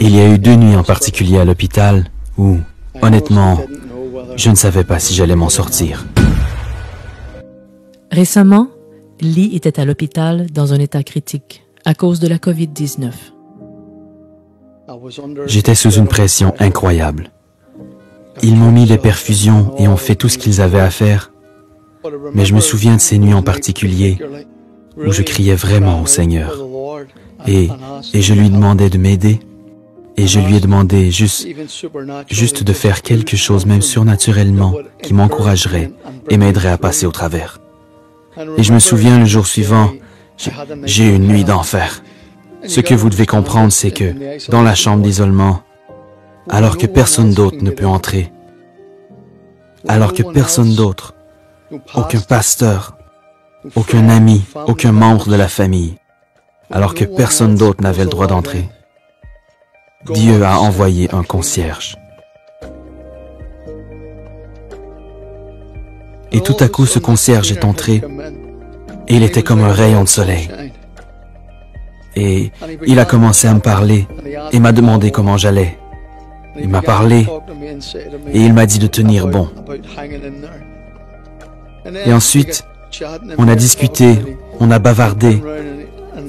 Il y a eu 2 nuits en particulier à l'hôpital où, honnêtement, je ne savais pas si j'allais m'en sortir. Récemment, Lee était à l'hôpital dans un état critique à cause de la COVID-19. J'étais sous une pression incroyable. Ils m'ont mis les perfusions et ont fait tout ce qu'ils avaient à faire. Mais je me souviens de ces nuits en particulier où je criais vraiment au Seigneur. Et je lui demandais de m'aider. Et je lui ai demandé juste de faire quelque chose, même surnaturellement, qui m'encouragerait et m'aiderait à passer au travers. Et je me souviens, le jour suivant, j'ai eu une nuit d'enfer. Ce que vous devez comprendre, c'est que dans la chambre d'isolement, alors que personne d'autre ne peut entrer, alors que personne d'autre, aucun pasteur, aucun ami, aucun membre de la famille, alors que personne d'autre n'avait le droit d'entrer, Dieu a envoyé un concierge. Et tout à coup, ce concierge est entré, et il était comme un rayon de soleil. Et il a commencé à me parler, et m'a demandé comment j'allais. Il m'a parlé, et il m'a dit de tenir bon. Et ensuite, on a discuté, on a bavardé,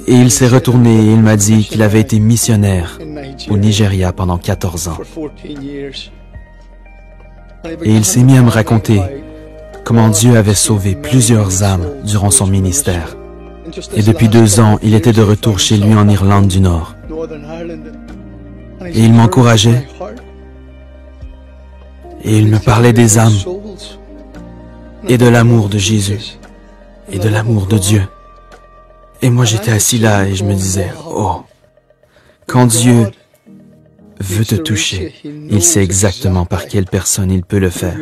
et il s'est retourné et il m'a dit qu'il avait été missionnaire au Nigeria pendant 14 ans. Et il s'est mis à me raconter comment Dieu avait sauvé plusieurs âmes durant son ministère. Et depuis 2 ans, il était de retour chez lui en Irlande du Nord. Et il m'encourageait. Et il me parlait des âmes et de l'amour de Jésus et de l'amour de Dieu. Et moi, j'étais assis là et je me disais, oh, quand Dieu veut te toucher, il sait exactement par quelle personne il peut le faire.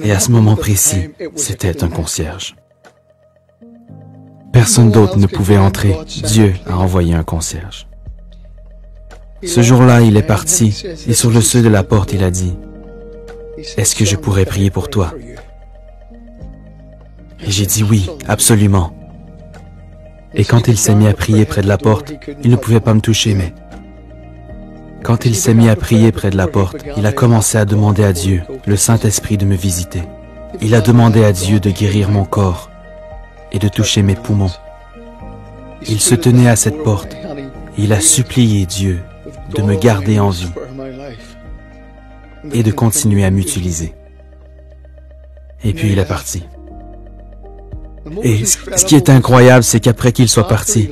Et à ce moment précis, c'était un concierge. Personne d'autre ne pouvait entrer. Dieu a envoyé un concierge. Ce jour-là, il est parti et sur le seuil de la porte, il a dit, « Est-ce que je pourrais prier pour toi? » Et j'ai dit oui, absolument. Et quand il s'est mis à prier près de la porte, il ne pouvait pas me toucher, mais quand il s'est mis à prier près de la porte, il a commencé à demander à Dieu, le Saint-Esprit, de me visiter. Il a demandé à Dieu de guérir mon corps et de toucher mes poumons. Il se tenait à cette porte et il a supplié Dieu de me garder en vie et de continuer à m'utiliser. Et puis il est parti. Et ce qui est incroyable, c'est qu'après qu'il soit parti,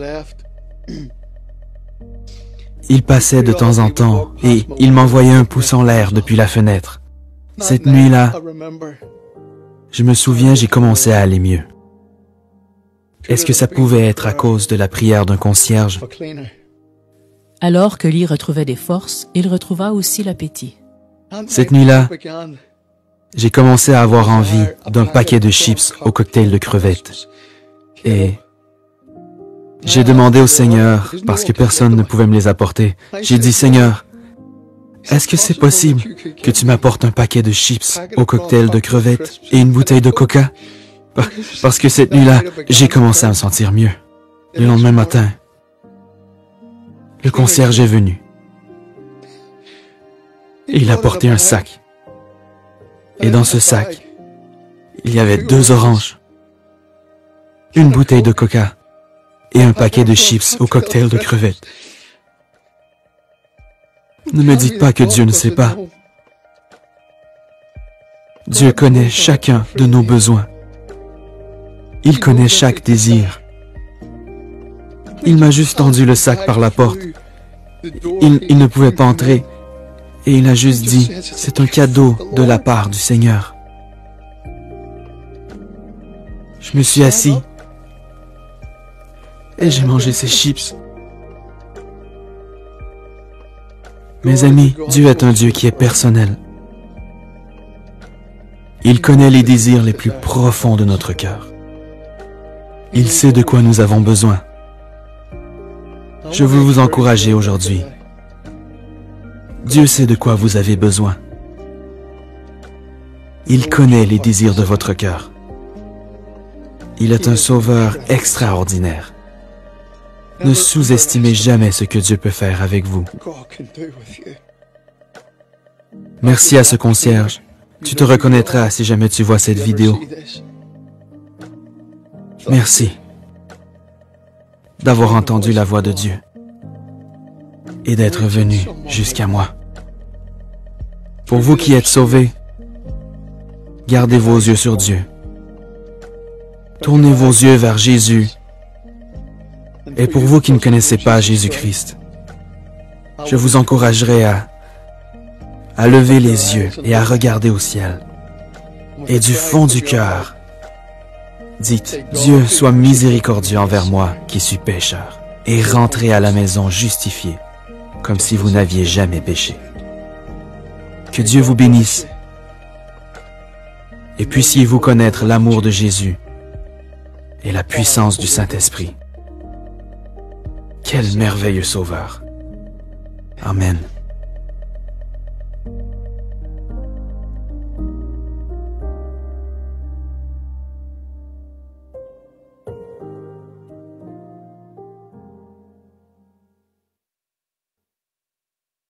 il passait de temps en temps et il m'envoyait un pouce en l'air depuis la fenêtre. Cette nuit-là, je me souviens, j'ai commencé à aller mieux. Est-ce que ça pouvait être à cause de la prière d'un concierge? Alors que Lee retrouvait des forces, il retrouva aussi l'appétit. Cette nuit-là, j'ai commencé à avoir envie d'un paquet de chips au cocktail de crevettes. Et j'ai demandé au Seigneur, parce que personne ne pouvait me les apporter, j'ai dit, Seigneur, est-ce que c'est possible que tu m'apportes un paquet de chips au cocktail de crevettes et une bouteille de coca? Parce que cette nuit-là, j'ai commencé à me sentir mieux. Le lendemain matin, le concierge est venu. Et il a porté un sac. Et dans ce sac, il y avait 2 oranges, une bouteille de coca et un paquet de chips au cocktail de crevettes. Ne me dites pas que Dieu ne sait pas. Dieu connaît chacun de nos besoins. Il connaît chaque désir. Il m'a juste tendu le sac par la porte. Il ne pouvait pas entrer. Et il a juste dit, c'est un cadeau de la part du Seigneur. Je me suis assis et j'ai mangé ces chips. Mes amis, Dieu est un Dieu qui est personnel. Il connaît les désirs les plus profonds de notre cœur. Il sait de quoi nous avons besoin. Je veux vous encourager aujourd'hui. Dieu sait de quoi vous avez besoin. Il connaît les désirs de votre cœur. Il est un sauveur extraordinaire. Ne sous-estimez jamais ce que Dieu peut faire avec vous. Merci à ce concierge. Tu te reconnaîtras si jamais tu vois cette vidéo. Merci d'avoir entendu la voix de Dieu et d'être venu jusqu'à moi. Pour vous qui êtes sauvés, gardez vos yeux sur Dieu. Tournez vos yeux vers Jésus. Et pour vous qui ne connaissez pas Jésus-Christ, je vous encouragerai à lever les yeux et à regarder au ciel. Et du fond du cœur, dites, Dieu soit miséricordieux envers moi qui suis pécheur, et rentrez à la maison justifié, comme si vous n'aviez jamais péché. Que Dieu vous bénisse, et puissiez-vous connaître l'amour de Jésus et la puissance du Saint-Esprit. Quel merveilleux Sauveur. Amen.